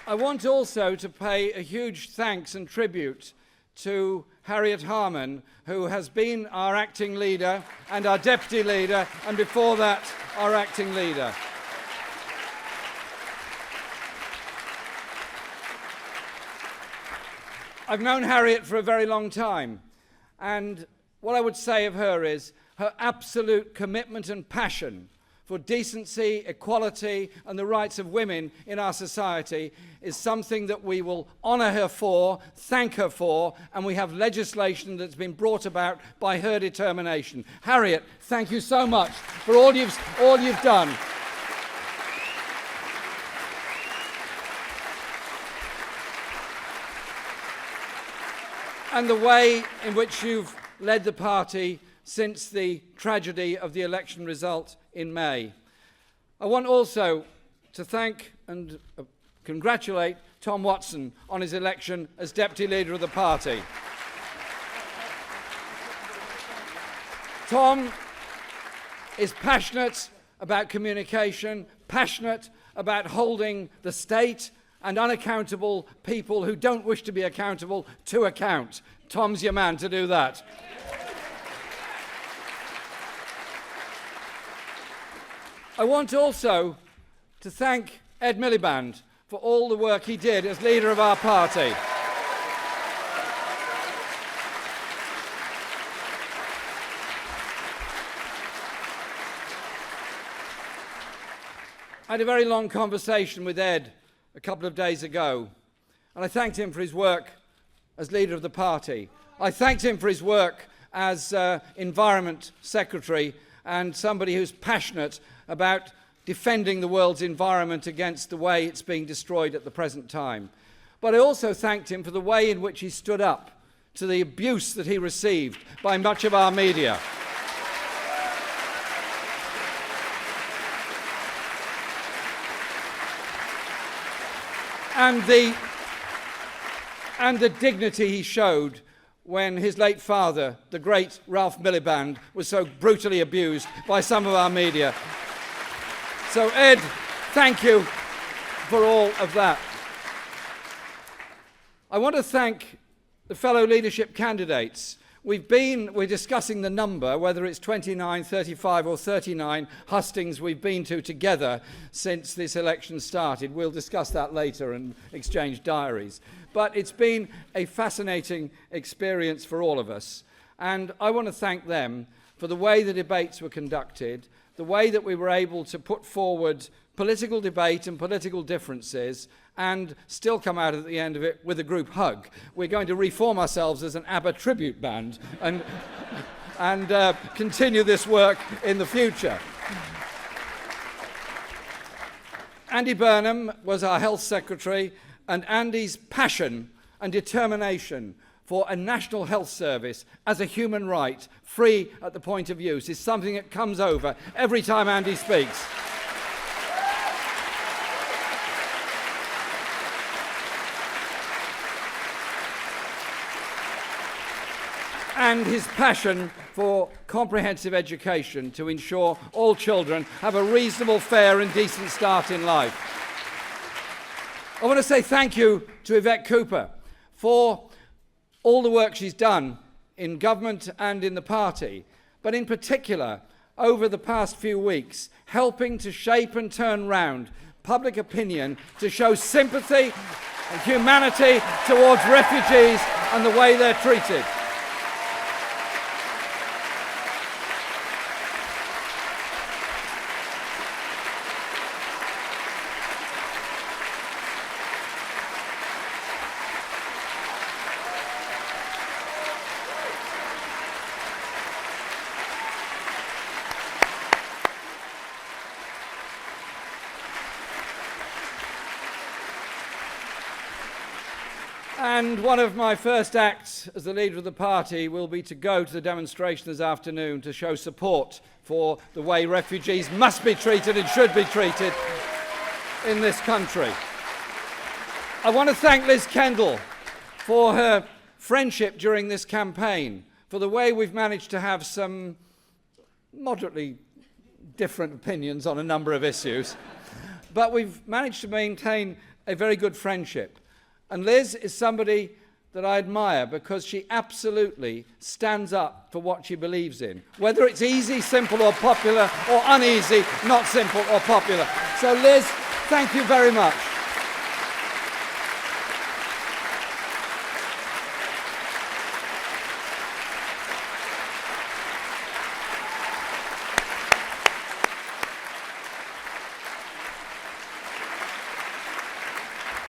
I want also to pay a huge thanks and tribute to Harriet Harman, who has been our acting leader and our deputy leader, and before that, our acting leader. I've known Harriet for a very long time, and what I would say of her is her absolute commitment and passion for decency, equality, and the rights of women in our society is something that we will honour her for, thank her for, and we have legislation that's been brought about by her determination. Harriet, thank you so much for all you've done. And the way in which you've led the party since the tragedy of the election result in May. I want also to thank and congratulate Tom Watson on his election as Deputy Leader of the party. Tom is passionate about communication, passionate about holding the state and unaccountable people who don't wish to be accountable to account. Tom's your man to do that. I want also to thank Ed Miliband for all the work he did as leader of our party. I had a very long conversation with Ed a couple of days ago, and I thanked him for his work as leader of the party. I thanked him for his work as Environment Secretary and somebody who's passionate about defending the world's environment against the way it's being destroyed at the present time. But I also thanked him for the way in which he stood up to the abuse that he received by much of our media. And the dignity he showed when his late father, the great Ralph Miliband, was so brutally abused by some of our media. So Ed, thank you for all of that. I want to thank the fellow leadership candidates. We're discussing the number, whether it's 29, 35 or 39 hustings we've been to together since this election started. We'll discuss that later and exchange diaries. But it's been a fascinating experience for all of us. And I want to thank them for the way the debates were conducted, the way that we were able to put forward political debate and political differences and still come out at the end of it with a group hug. We're going to reform ourselves as an Abba tribute band and continue this work in the future. Andy Burnham was our health secretary, and Andy's passion and determination for a national health service as a human right, free at the point of use, is something that comes over every time Andy speaks. And his passion for comprehensive education to ensure all children have a reasonable, fair and decent start in life. I want to say thank you to Yvette Cooper for all the work she's done in government and in the party, but in particular, over the past few weeks, helping to shape and turn round public opinion to show sympathy and humanity towards refugees and the way they're treated. And one of my first acts as the leader of the party will be to go to the demonstration this afternoon to show support for the way refugees must be treated and should be treated in this country. I want to thank Liz Kendall for her friendship during this campaign, for the way we've managed to have some moderately different opinions on a number of issues, but we've managed to maintain a very good friendship. And Liz is somebody that I admire because she absolutely stands up for what she believes in, whether it's easy, simple or popular, or uneasy, not simple or popular. So Liz, thank you very much.